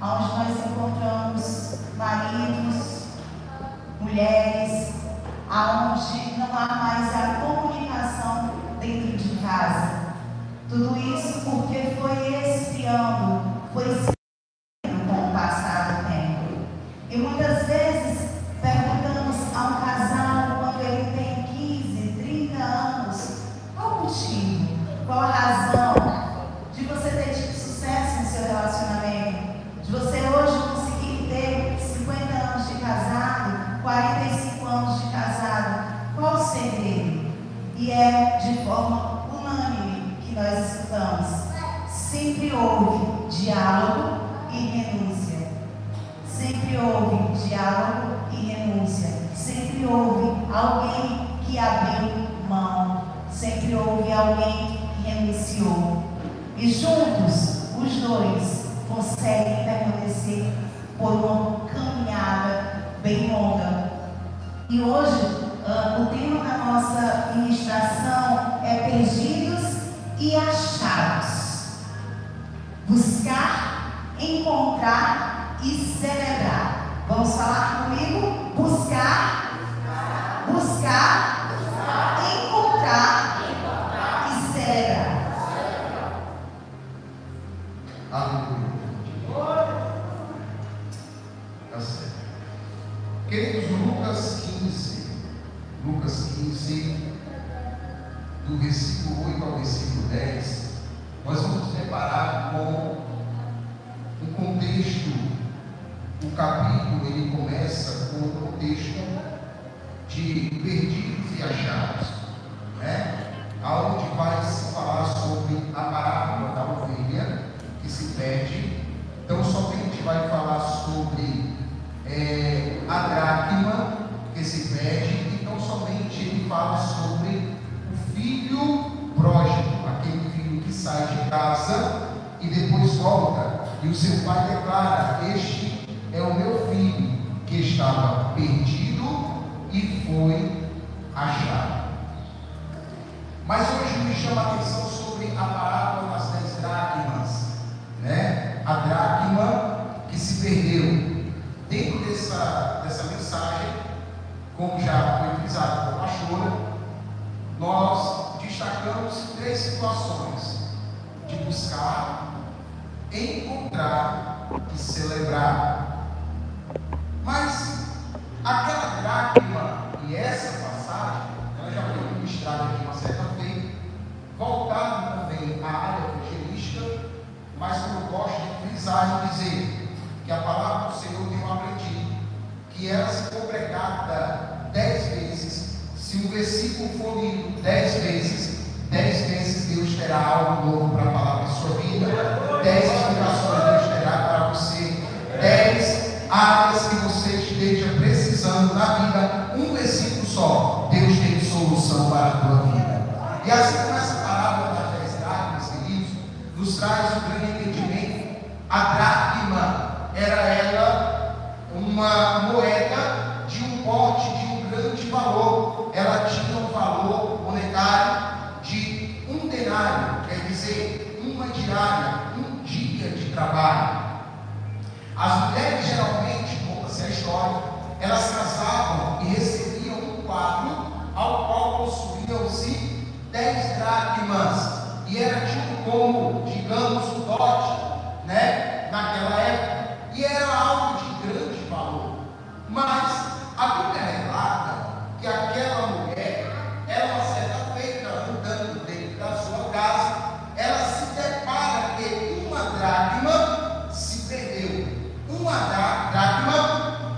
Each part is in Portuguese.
onde nós encontramos maridos, mulheres, aonde não há mais a comunicação dentro de casa. Tudo isso porque foi esfriando, foi esfriando com o passar do tempo. E muitas vezes perguntamos a um casal, quando ele tem 15, 30 anos, qual o motivo, qual a razão de você ter tido sucesso no seu relacionamento, de você hoje conseguir ter 50 anos de casado, 45 anos de casado, qual o segredo? E é de forma unânime que nós escutamos: sempre houve diálogo e renúncia. Sempre houve diálogo e renúncia. Sempre houve alguém que abriu mão. Sempre houve alguém que renunciou. E juntos, os dois conseguem permanecer por uma caminhada bem longa. E hoje, o tema da nossa ministração é perdidos e achados. Buscar, encontrar e celebrar. Vamos falar comigo? Buscar, encontrar e celebrar. Aleluia. Tá certo. Queridos, Lucas 15, do versículo 8 ao versículo 10, nós vamos nos deparar com um contexto. O capítulo ele começa com o contexto de perdidos e achados, né? Aonde vai se falar sobre a parábola da ovelha que se perde. Então somente vai falar sobre a dracma que se perde. Então somente ele fala sobre o filho pródigo, aquele filho que sai de casa e depois volta, e o seu pai declara: este é o meu filho que estava perdido e foi achado. Mas hoje me chama a atenção sobre a parábola das 10 dracmas, né? A dracma que se perdeu. Dentro dessa mensagem, como já foi utilizado pela pastora, nós destacamos 3 situações: de buscar, encontrar e celebrar. Mas aquela dracma e essa passagem, ela já foi ministrada aqui uma certa feita, voltado também à área evangelística, mas como eu gosto de frisar e dizer que a palavra do Senhor tem aprendido que ela, se for pregada 10 vezes, se o versículo for lido 10 vezes, 10 vezes Deus terá algo novo para falar na sua vida, 10 explicações Deus terá para você, 10 áreas que você esteja precisando na vida. Um versículo só, Deus tem solução para a tua vida. E assim como essa parábola das 10 dracmas, queridos, nos traz um grande entendimento. A dracma era ela uma moeda de um porte, de um grande valor. Ela tinha um valor monetário de 1 denário, quer dizer, uma diária, um dia de trabalho. As mulheres geralmente, conta-se a história, elas casavam e recebiam um quadro ao qual possuíam-se 10 dracmas, e era tido como, digamos, o dote, né, naquela época, e era algo de grande valor. Mas a Bíblia relata que aquela mulher, ela uma certa feita, andando dentro da sua casa, ela se depara que uma dracma se perdeu. Uma dracma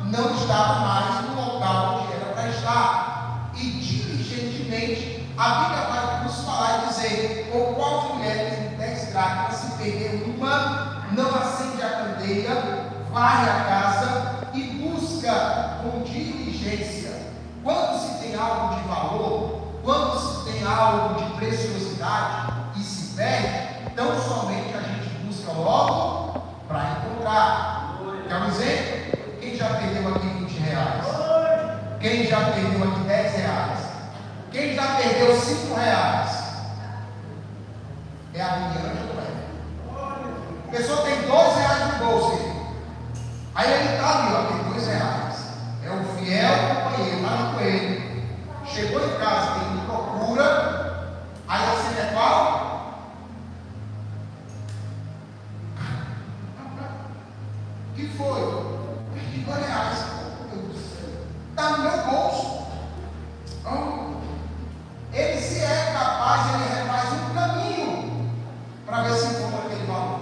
não estava mais no local onde era para estar. E diligentemente a Bíblia vai nos falar e dizer: ou qual de mulheres em 10 dracmas se perdeu uma, não acende a candeia, varre a casa e busca com diligência. Quando se tem algo de valor, quando se tem algo de preciosidade e se perde, tão somente a gente busca logo para encontrar. Quer dizer, quem já perdeu aqui 20 reais? Quem já perdeu aqui 10 reais? Quem já perdeu 5 reais? É a minha, não é? A pessoa tem 12 reais no bolso, Aí ele está ali, ó, tem R$2. É o fiel companheiro, lá no coelho. Chegou em casa, tem me procura. Aí você é qual? O que foi? Perdi R$2. Meu Deus do céu. Está no meu bolso. Ele, se é capaz, ele refaz um caminho para ver se encontra aquele valor.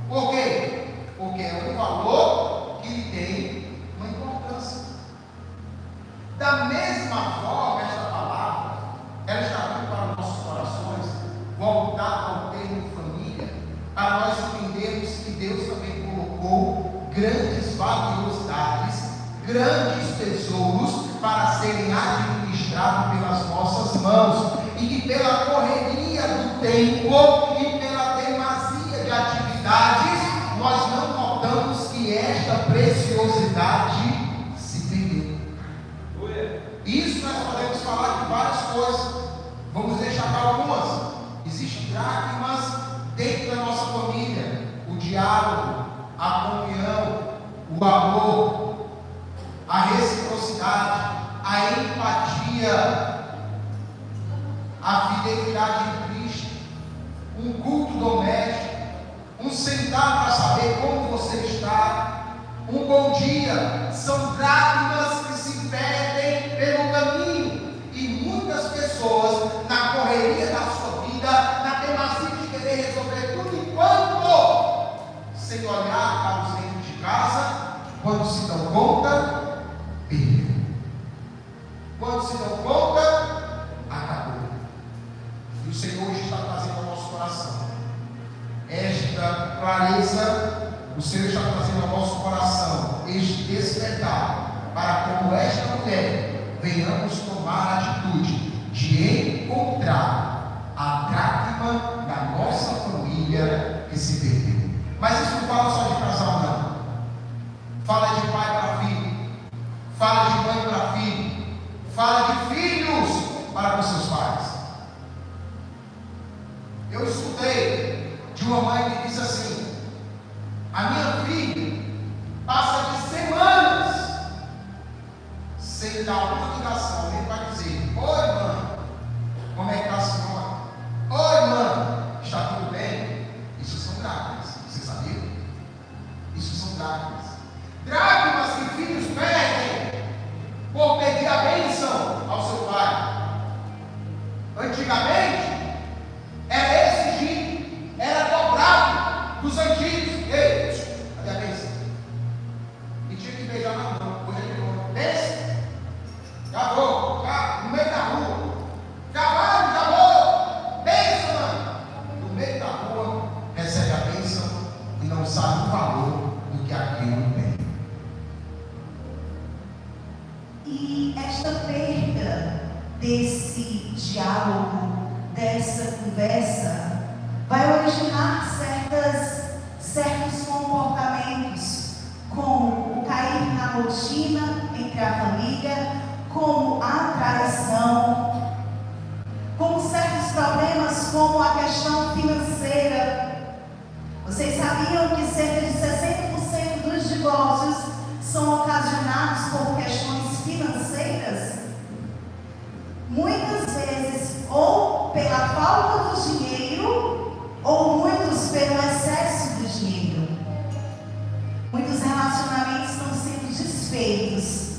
Por quê? Porque é um valor que lhe tem uma importância. Da mesma forma, esta palavra, ela está vindo para os nossos corações, voltada ao termo família, para nós entendermos que Deus também colocou grandes valiosidades, grandes tesouros para serem administrados pelas nossas mãos, e que pela correria do tempo e pela demasia de atividades, nós não notamos que esta preciosidade se perdeu. Isso nós podemos falar de várias coisas. Vamos destacar algumas. Existem dracmas dentro da nossa família: o diálogo, a comunhão, o amor, a reciprocidade, a empatia, a fidelidade em Cristo, um culto doméstico, um sentar para saber como você está, um bom dia. São dracmas que se perdem pelo caminho, e muitas pessoas, na correria da sua vida, na demasia de querer resolver tudo enquanto, sem olhar para os dentro de casa, quando se dão conta, perdeu. Quando se dão conta, acabou. E o Senhor hoje está trazendo ao nosso coração esta clareza. O Senhor está trazendo ao nosso coração este despertar, para como esta mulher venhamos tomar a atitude de encontrar a dracma da nossa família que se perdeu. Mas isso não fala só de casal, não. Fala de pai para filho, fala de mãe para filho, fala de filhos para com seus pais. Eu escutei de uma mãe que disse assim: a minha filha passa de semanas sem dar uma ligação, nem para dizer: oi mãe, como é que está a senhora? Oi mãe, está tudo bem? Isso são dracmas, você sabia? Isso são dracmas. Dracmas que filhos perdem por pedir a bênção ao seu pai. Antigamente era exigido, era cobrado dos antigos. Ei, cadê a bênção? E tinha que beijar na mão. Hoje ele falou: bênção, já vou, no meio da rua. Cavalo, já vou, bênção, mãe. No meio da rua, recebe a bênção e não sabe o valor do que aquilo tem. E esta perda desse diálogo, dessa conversa, vai originar certos comportamentos, como o cair na rotina entre a família, como a traição, como certos problemas, como a questão financeira. Vocês sabiam que cerca de 60% dos divórcios são ocasionados por questões financeiras? Muitas vezes, ou pela falta do dinheiro, ou muitos pelo excesso do dinheiro. Muitos relacionamentos estão sendo desfeitos,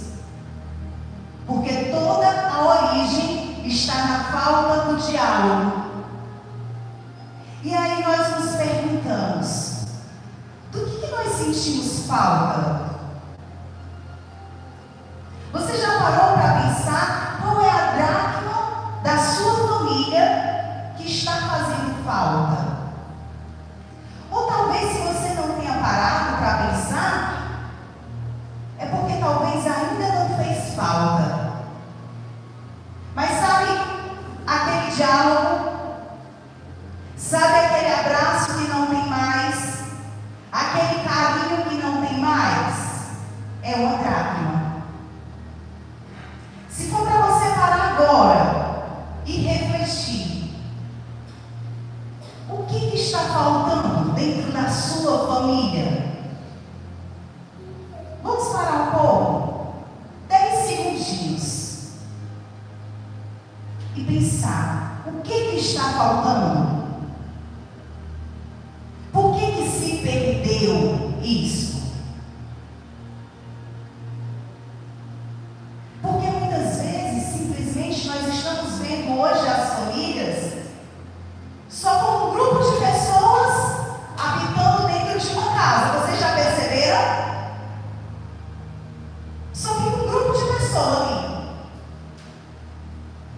porque toda a origem está na falta do diálogo. E aí nós nos perguntamos: do que nós sentimos falta? Você já parou para pensar qual é a dracma da sua família que está fazendo falta? Ou talvez, se você não tenha parado para pensar, é porque talvez ainda não fez falta. Mas sabe aquele diálogo? Sabe aquele abraço que não tem mais? Aquele carinho que não tem mais? É uma dracma. Se for para você parar agora e refletir, o que está faltando dentro da sua família? isso? Porque muitas vezes, simplesmente, nós estamos vendo hoje as famílias só como um grupo de pessoas habitando dentro de uma casa. Vocês já perceberam? Só tem um grupo de pessoas ali.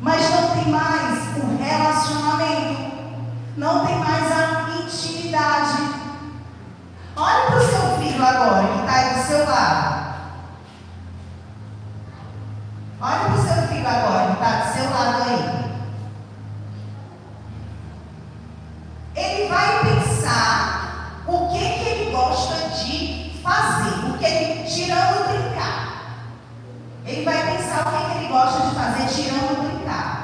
Mas não tem mais o relacionamento. Não tem mais a intimidade. Olha para o seu filho agora, que está aí do seu lado. Olha para o seu filho agora, que está do seu lado aí. Ele vai pensar o que ele gosta de fazer, o que ele, tirando brincar. Ele vai pensar o que ele gosta de fazer, tirando brincar.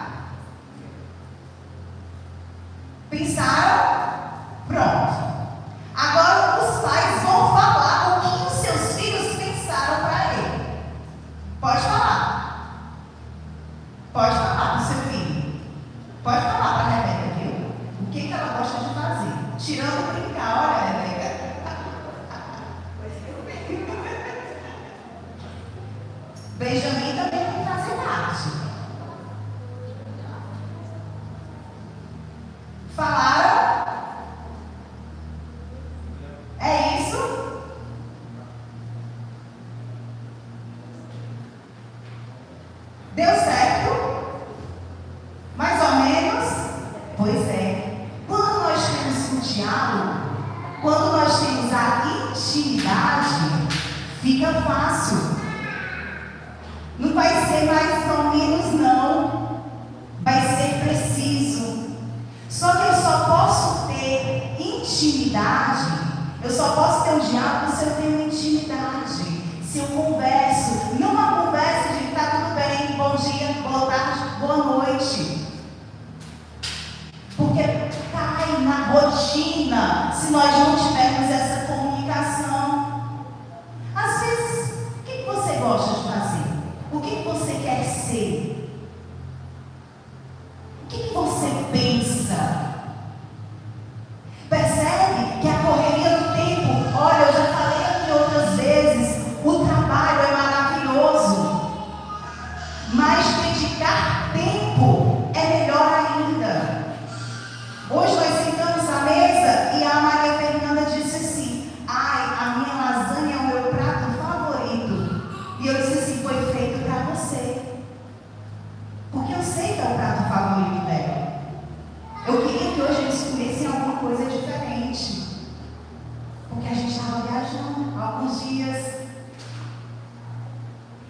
Pensaram? Pronto. Agora os pais vão falar o que os seus filhos pensaram para ele. Pode falar. Pode falar para o seu filho. Pode falar para a Rebeca, viu? O que ela gosta de fazer. Tirando brincar, olha, Rebeca. Benjamin também tem que fazer parte. Falaram? É isso? Deu certo? Mais ou menos? Pois é. Quando nós temos um diálogo, quando nós temos a intimidade, fica fácil. Não vai ser mais ou menos, não. Vai ser preciso. Só que eu só posso ter intimidade, eu só posso ter um diálogo se eu tenho intimidade, se eu converso, não uma conversa de tá tudo bem, bom dia, boa tarde, boa noite. Porque cai na rotina se nós não tivermos essa comunicação. Às vezes, o que você gosta de fazer? O que você quer ser? O que você pensa? Percebe que a correria do tempo, olha, eu já falei aqui outras vezes, o trabalho é maravilhoso, mas dedicar tempo é melhor ainda. Hoje nós sentamos à mesa e a Maria Fernanda disse assim: ai, a minha lasanha é o meu prato favorito. E eu disse assim: foi feito para você. Porque eu sei que é o prato favorito dela. Eu queria que hoje eles comessem alguma coisa diferente. Porque a gente estava viajando há alguns dias.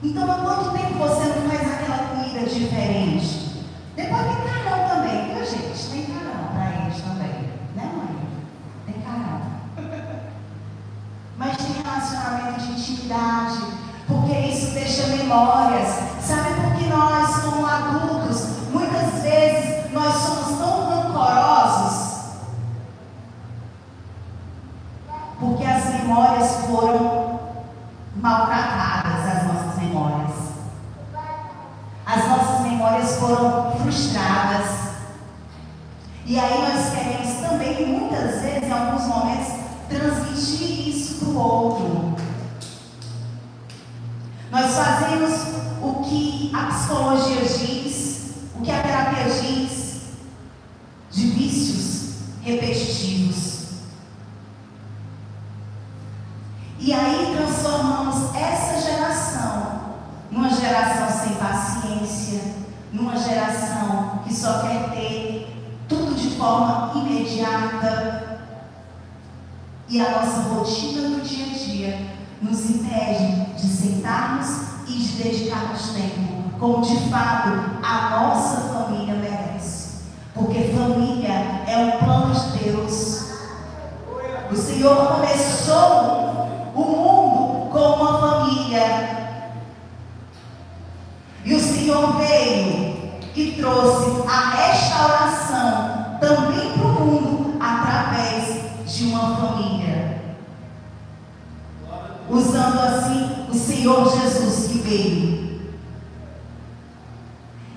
Então, há quanto tempo você não faz aquela comida diferente? Depois tem carão também, viu, gente? Tem carão para eles também. Né, mãe? Tem carão. Mas tem relacionamento de intimidade. Porque isso deixa memórias. Sabe por que nós, como adultos, muitas vezes nós somos tão rancorosos? Porque as memórias foram maltratadas, as nossas memórias. As nossas memórias foram frustradas. E aí nós queremos também, muitas vezes, em alguns momentos, transmitir isso para o outro. Nós fazemos o que a psicologia diz, o que a terapia diz, de vícios repetitivos. E aí transformamos essa geração numa geração sem paciência, numa geração que só quer ter tudo de forma imediata. E a nossa rotina do dia a dia nos impede de sentarmos e de dedicarmos tempo, como de fato a nossa família merece. Porque família é um plano de Deus. O Senhor começou o mundo com uma família. E o Senhor veio e trouxe a restauração também para o mundo através de uma família. Usando assim o Senhor Jesus que veio.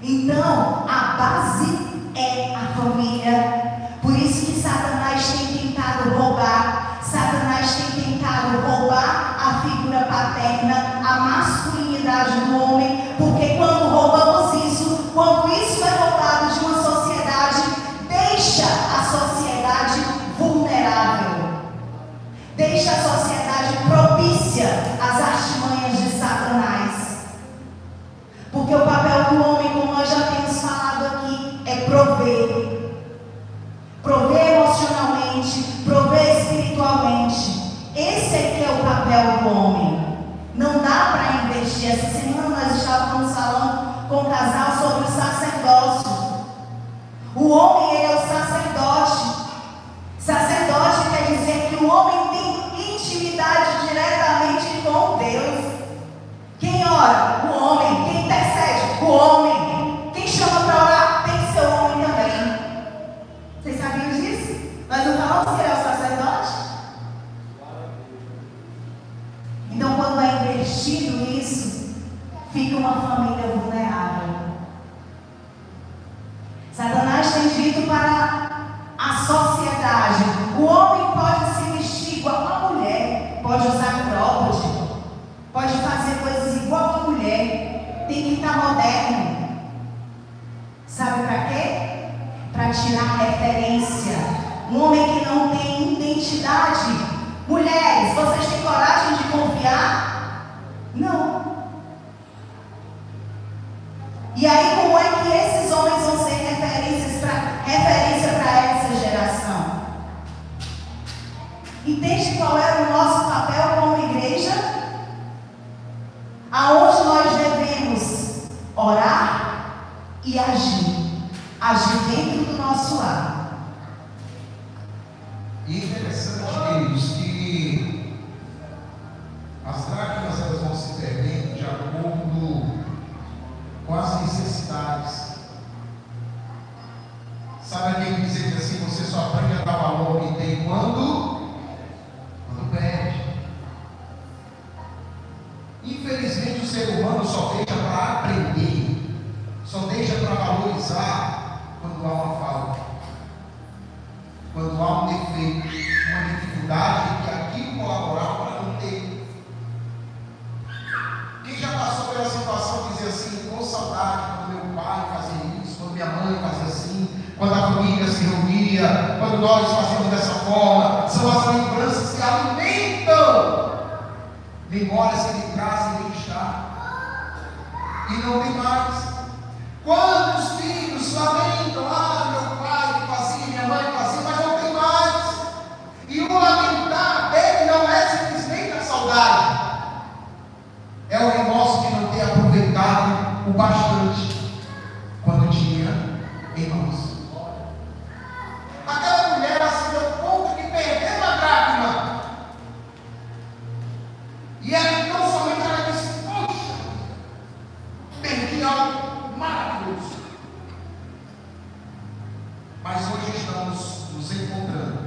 Então, a base é a família. Por isso que Satanás tem tentado roubar. Satanás tem tentado roubar paterna, a masculinidade do homem, porque quando roubamos isso, quando isso é roubado de uma sociedade, deixa a sociedade vulnerável, deixa a sociedade propícia às artimanhas de Satanás. Porque o papel do homem, como nós já temos falado aqui, é prover. Prover emocionalmente, prover espiritualmente. Esse aqui é o papel do homem. Não dá para investir. Essa semana nós estávamos falando com o casal sobre o sacerdócio. O homem, ele é o sacerdote. Sacerdote quer dizer que o homem tem intimidade diretamente com Deus. Quem ora? O homem. Quem intercede? O homem. Quem chama para orar? Tem que ser o homem também. Vocês sabiam disso? Nós não falamos que ele é o sacerdote? Então, quando é investido nisso, fica uma família vulnerável. Satanás tem dito para a sociedade: o homem pode se vestir igual a mulher, pode usar cropped, pode fazer coisas igual a mulher, tem que estar moderno. Sabe para quê? Para tirar referência. Um homem que não tem identidade. Mulheres, vocês têm coragem de confiar? Não. E aí, como é que esses homens vão ser referência para essa geração? Entende qual é o nosso papel como igreja? Aonde nós devemos orar e agir. Agir dentro do nosso lar. E é interessante, queridos, que as dracmas elas vão se perdendo de acordo com as necessidades. Sabe aquele dizer que assim, você só aprende a dar valor ao que tem quando perde. Infelizmente o ser humano só deixa para aprender, só deixa para valorizar quando há uma falta, quando há um defeito, uma dificuldade que aquilo colaborar para não ter. Quem já passou pela situação de dizer assim, com saudade quando meu pai fazia isso, quando minha mãe fazia assim, quando a família se reunia, quando nós fazíamos dessa forma, são as lembranças que alimentam, memórias que lhe trazem bem-estar, e não tem mais. Quantos filhos lamentam, meu pai que fazia, minha mãe fazia, mas não tem mais. E o lamentar dele não é simplesmente a saudade, é o remorso de não ter aproveitado o bastante quando tinha irmãos. Aquela mulher se deu conta que perdeu uma dracma, e ela então somente ela disse: poxa, perdi algo maravilhoso. Mas hoje estamos nos encontrando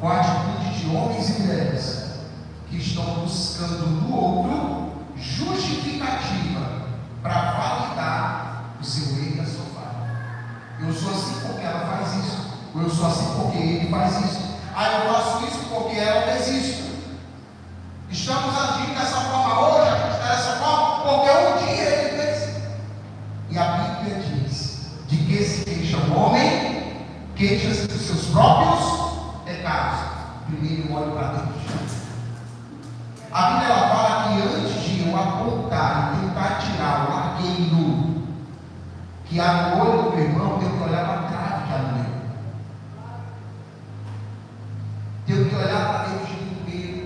com a atitude de homens e mulheres que estão buscando no outro justificativa para validar o seu erro e a sua falha. Eu sou assim porque ela faz isso, ou eu sou assim porque ele faz isso. Eu faço isso porque ela fez isso. Estamos agindo dessa forma hoje, a gente está dessa forma porque um dia ele fez. E a Bíblia diz: de que se queixa o homem, queixa-se dos seus próprios pecados. Primeiro olho para dentro. A Bíblia ela fala que antes de eu apontar e tentar tirar o arqueiro que há no olho do meu irmão, eu tenho que olhar para a trave que há no meu. Tenho que olhar para dentro de mim primeiro.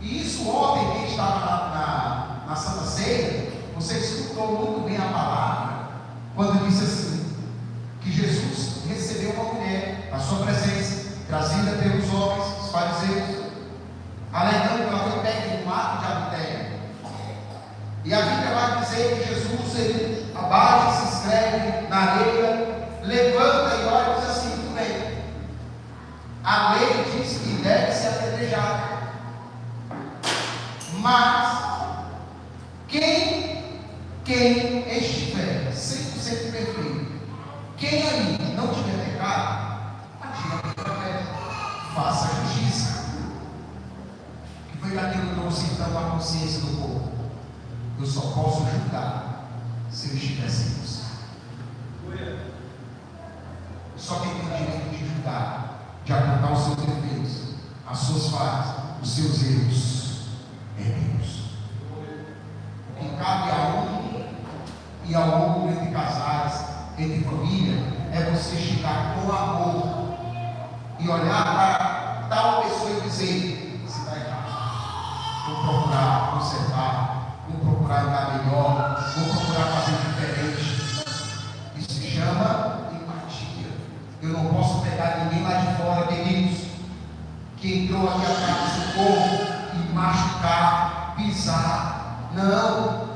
E isso ontem, quem estava na Santa Ceia, você escutou muito bem a palavra, quando disse assim, que Jesus recebeu uma mulher na sua presença, trazida pelos homens, os fariseus, alegando que ela foi pega em um ato de adultério. E a Bíblia vai dizer que Jesus, ele abate, se inscreve na areia, levanta e olha e diz assim: tudo bem, a lei diz que deve ser apedrejado, mas quem estiver 100% perfeito, quem ali não tiver pecado, atira a pedra, faça a justiça. Que foi daquilo que estou sentando a consciência do povo. Eu só posso julgar se eu estiver sem você. Só quem tem direito de julgar, de apontar os seus defeitos, as suas falhas, os seus erros, é Deus. O que cabe a um e ao outro entre casais, entre família, é você chegar com amor e olhar para tal pessoa e dizer: você está errado. Vou procurar consertar, vou procurar andar melhor, vou procurar fazer diferente. Isso se chama empatia. Eu não posso pegar ninguém lá de fora, queridos, que entrou aqui atrás do povo e machucar, pisar. Não.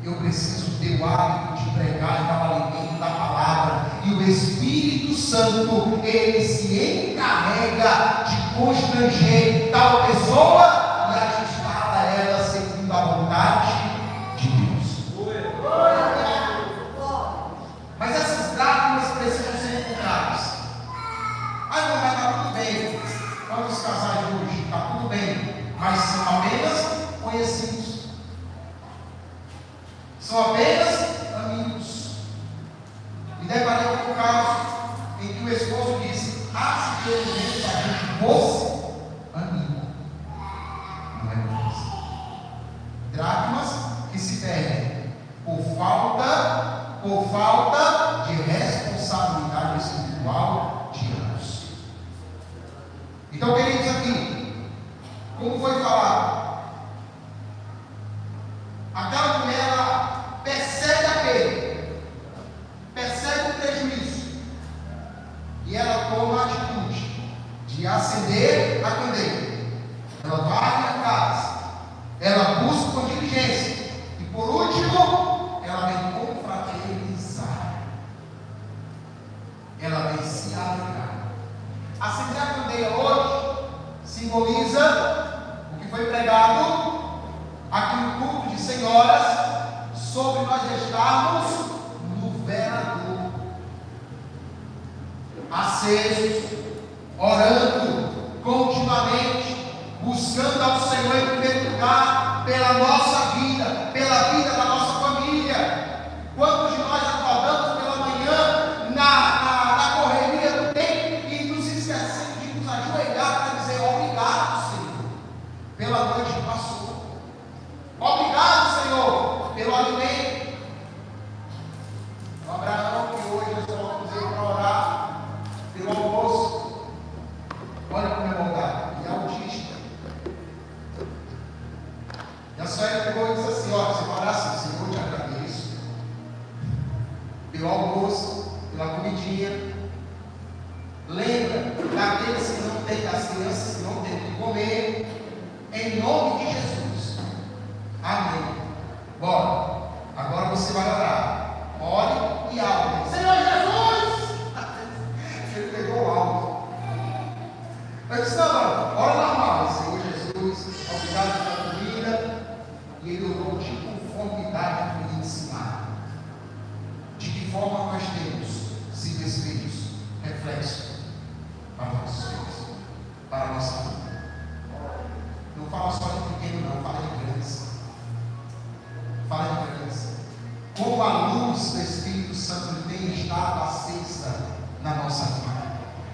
Eu preciso ter o hábito de pregar e dar o alimento da palavra. E o Espírito Santo, ele se encarrega de constranger tal pessoa e ajustar a ela segundo a vontade de Deus. Mas essas dracmas precisam ser encontradas. Aí não vai estar tudo bem. Quantos casais hoje? Está tudo bem. Mas são apenas conhecidos. São apenas amigos. E deparei com um caso em que o esposo disse: se pelo menos a gente fosse amigo. Não é isso. Dracmas que se perdem por falta de responsabilidade espiritual de ambos. Então, queridos, aqui, como foi falado, aquela mulher, ela percebe a perda, percebe o prejuízo, e ela toma a atitude de acender a candeia. Ela vai à casa, ela busca com diligência, e por último, ela vem confraternizar, ela vem se alegrar. Acender a candeia hoje simboliza o que foi pregado aqui no culto de senhoras, sobre nós estarmos no velador, acesos, orando continuamente, buscando ao Senhor em primeiro lugar, pela nossa vida, pela vida da nossa família. Quantos de nós acordamos pela manhã na correria do tempo e nos esquecemos de nos ajoelhar para dizer: obrigado, Senhor, pela noite que passou. Obrigado, Senhor, pelo alimento. O Abraão, que hoje nós vamos ir para orar pelo almoço. Olha como é bondade, ele é autista. E a senhora pegou e disse assim: olha, você vai orar assim: Senhor, eu te agradeço pelo almoço, pela comidinha. Lembra daqueles que não têm, das crianças que não têm o que comer, em nome de Jesus. Amém. Bora. Agora você vai orar. Ore e abre. Senhor Jesus! Ele pegou o alvo. Eu disse: não, ora normal. Senhor Jesus, obrigado pela comida. E ele orou de conformidade com o ensinado. De que forma nós temos sido espíritos reflexos para nossos filhos, para a nossa vida. Não fala só de pequeno, não, fala de grandes. Fala de grandes. Como a luz do Espírito Santo tem estado acesa na nossa vida.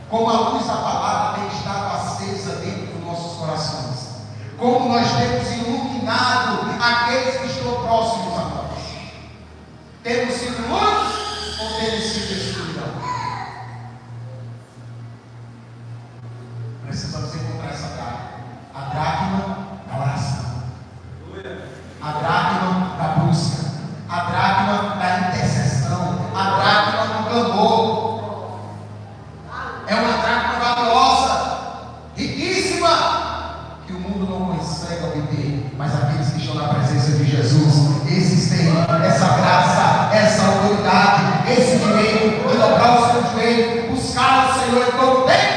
Como a luz da palavra tem estado acesa dentro dos nossos corações. Como nós temos iluminado aqueles que estão próximos a nós. Temos sido luz ou temos sido escuridão? Precisamos encontrar essa dracma. A dracma da oração. A dracma da busca. A dracma da intercessão. A dracma do clamor. É uma dracma valiosa, riquíssima, que o mundo não consegue obter. Mas aqueles que estão na presença de Jesus, esses têm essa graça, essa autoridade, esse direito de dobrar o seu joelho, buscar o Senhor em todo tempo.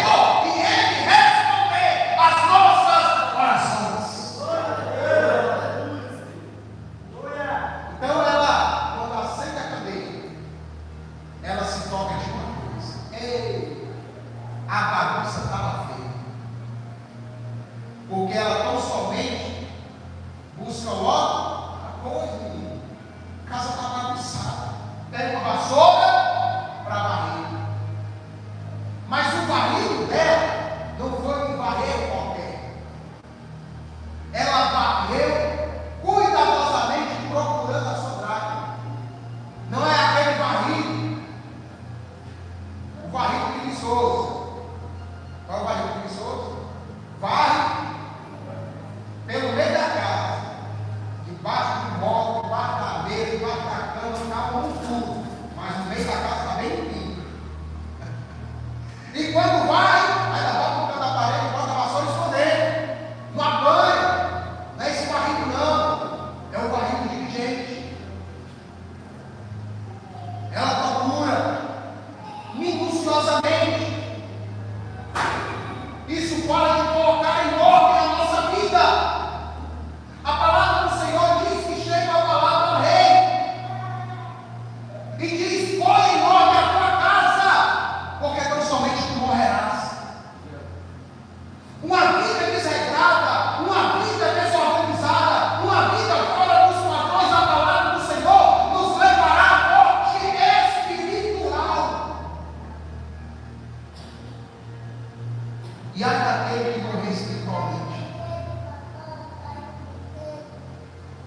e ai daquele que morrer espiritualmente.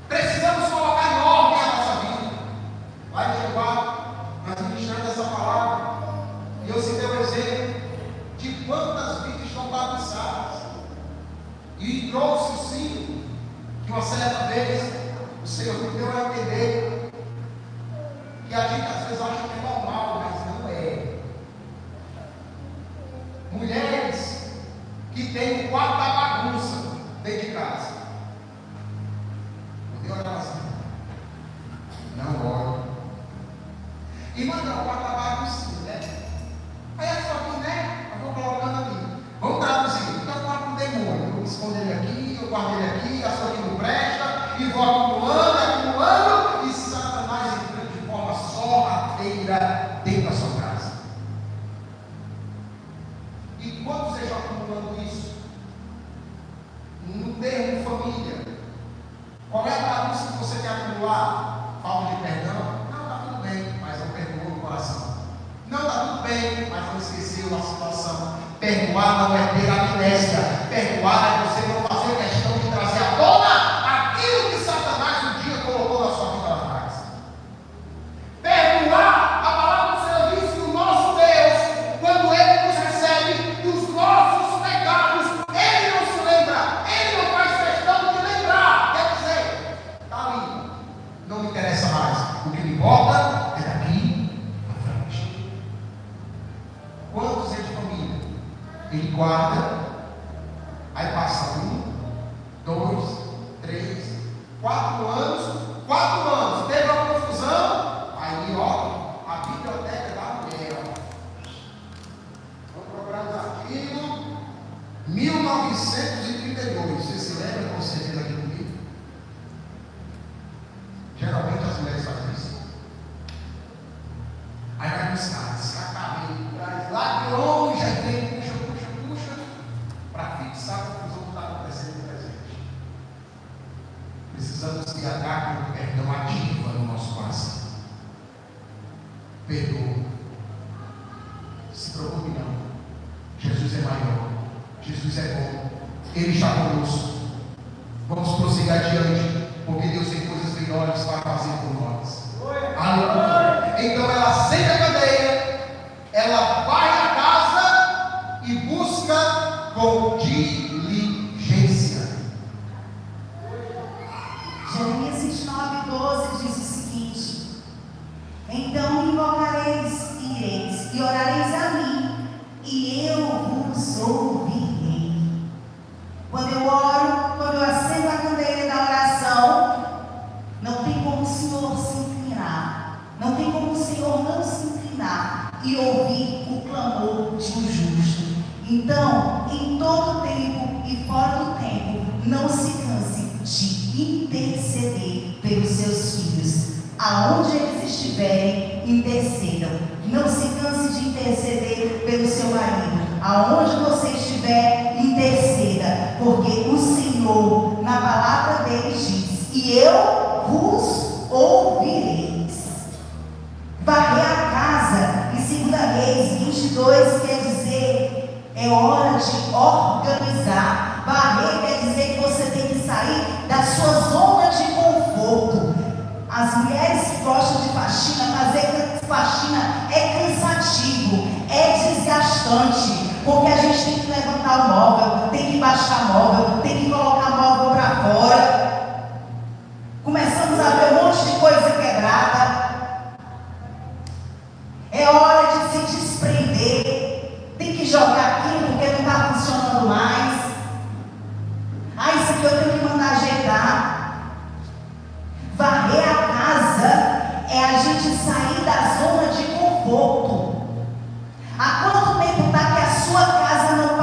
Precisamos colocar em ordem a nossa vida. Lá em Jeová, nós ministramos essa palavra, e eu citei o exemplo de quantas vidas estão bagunçadas. E trouxe o sim, que uma certa vez o Senhor me deu a entender que a gente às vezes acha que é normal, mas não é. Mulheres que têm o quarto da bagunça dentro de casa. Poder olhar assim. Não olha. E mandar o quarto da bagunça, né? Aí é só que, né? Eu vou colocando aqui. Vamos traduzir. Então eu guardo um demônio. Eu vou esconder ele aqui, eu guardo ele aqui, a sua aqui não presta, e vou acumulando, e Satanás entrando de forma sorrateira dentro da sua casa. E quando você já acumulando isso, no termo família, qual é a bagunça que você quer acumular? Falta de perdão? Não, está tudo bem, mas não perdoou o coração. Não, está tudo bem, mas não esqueceu a situação. Perdoar não é ter amnésia. Perdoar é você não fazer questão de trazer à tona aquilo que Satanás um dia colocou na sua vida lá atrás. Perdoar, a palavra do Senhor diz que o nosso Deus, quando Ele nos recebe dos nossos pecados, Ele não se lembra, Ele não faz questão de lembrar. Quer dizer, está ali, não me interessa mais. O que me importa é daqui para frente. Quantos é de família? Ele guarda, aí passa 1, 2, 3, 4 anos, 4 anos, teve uma confusão, aí ó, a biblioteca da mulher, ó. Vamos procurar os artigos, 1932, você se lembra quando você fez aqui comigo? Geralmente as mulheres fazem isso. Aí vai buscar, descartar ele, traz lá de longe, aí vem, puxa, para fixar a confusão que está acontecendo no presente. Precisamos ter a dádiva do perdão ativa no nosso coração. Perdoa. Se preocupe não. Jesus é maior. Jesus é bom. Ele está conosco. Vamos prosseguir adiante, porque Deus tem coisas melhores para fazer por nós. Aleluia. Então ela senta a cadeia, ela vai à casa e busca com diligência. Jeremias 29:12 diz o seguinte: então me invocareis e ireis, e orareis a mim, e eu vos ouvirei. Quando eu oro, quando eu acendo a candeia da oração, não tem como o Senhor se inclinar, não tem como o Senhor não se inclinar e ouvir o clamor de um justo. Então, em todo tempo e fora do tempo, não se canse de interceder pelos seus filhos. Aonde eles estiverem, intercedam. Não se canse de interceder pelo seu marido. Aonde você estiver, interceda. Porque o Senhor, na palavra dele, diz: e eu vos ouvireis. Varrer a casa, em 2 Reis 22, quer dizer, é hora de organizar. Varrer quer dizer que você tem que sair da sua zona de conforto. As mulheres que gostam de faxina, fazer faxina é cansativo, é desgastante, porque a gente tem que levantar o móvel, tem que baixar móvel, tem que colocar móvel para fora. Começamos a ver um monte de coisa quebrada. É hora de se desprender. Tem que jogar aquilo porque não está funcionando mais. Ah, isso aqui eu tenho que mandar ajeitar. Varrer a casa é a gente sair da zona de conforto. Há quanto tempo está que a sua casa não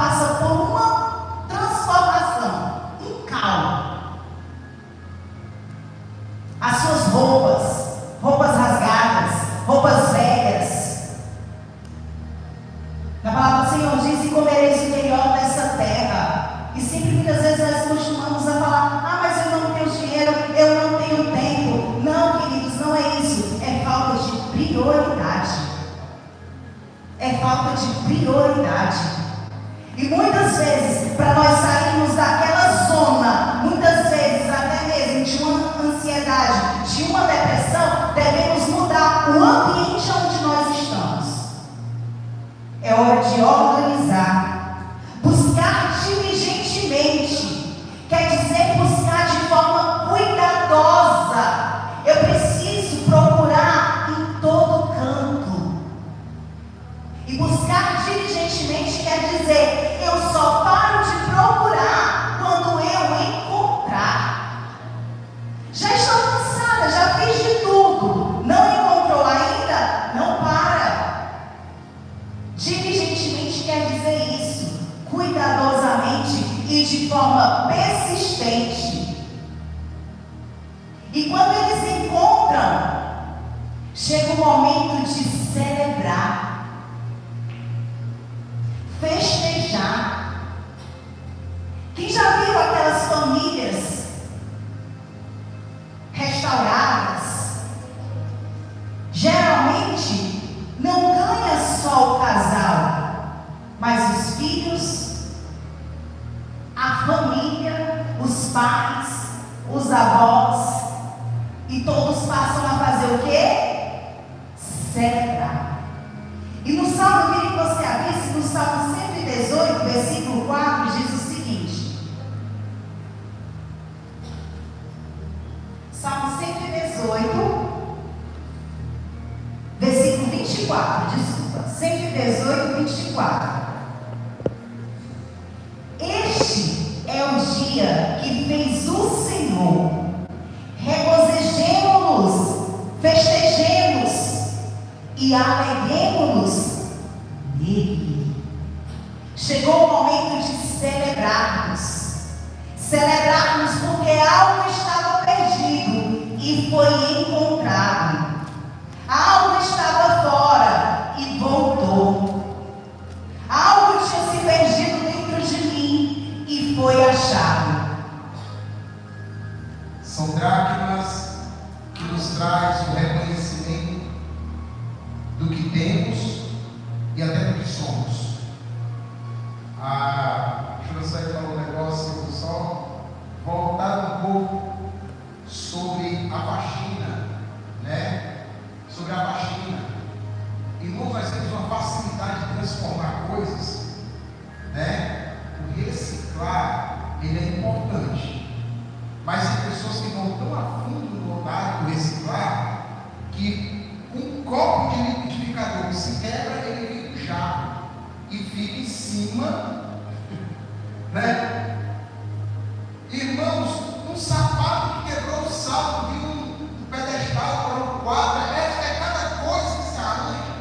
vezes, para nós sairmos daquela zona, muitas vezes até mesmo de uma ansiedade, de uma depressão, devemos mudar o ambiente onde nós estamos. É hora de organizar, buscar diligentemente, quer dizer buscar de forma cuidadosa. Eu preciso procurar em todo canto. E buscar diligentemente quer dizer, eu só paro de procurar quando eu encontrar. Já estou cansada, já fiz de tudo, não encontrou ainda? Não para. Diligentemente quer dizer isso, cuidadosamente e de forma persistente. E quando eles encontram, chega o momento de celebrar, festejar. Quem já viu aquelas famílias restauradas? Geralmente não ganha só o casal, mas os filhos, a família, os pais, os avós, e todos passam a fazer o quê? Celebrar. E no Salmo, eu queria que você abrisse, no Salmo 118, versículo 4, diz o seguinte. Salmo 118, versículo 24, desculpa. 118, 24. Este é o dia que fez o Senhor. Regozijemo-nos, festejemos e alegremo-nos nele. Chegou o momento de celebrarmos. Celebrarmos porque algo estava perdido e foi encontrado. Algo estava fora e voltou. Algo tinha se perdido dentro de mim e foi achado. São dracmas que nos traz o reconhecimento do que temos e até do que somos. A José falou um negócio só voltar um pouco sobre a faxina, né? Sobre a faxina. Irmãos, nós temos uma facilidade de transformar coisas, né? O reciclar, ele é importante. Mas tem pessoas que vão tão a fundo no local do reciclar que um copo de liquidificador que se quebra, ele vem no jarro e fica em cima, né? Irmãos, um sapato que quebrou o salto de um pedestal para um quadro, é cada coisa que se arranja.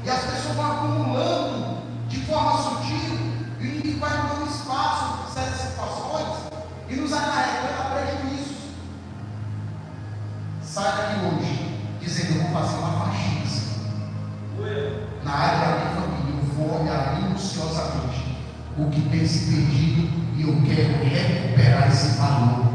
E as pessoas vão acumulando de forma sutil e o inimigo vai dando espaço para certas situações e nos acarretando a prejuízos. Sai daqui hoje dizendo: eu vou fazer uma faxina na área da minha família. Eu vou olhar minuciosamente o que tem se perdido e eu quero recuperar esse valor.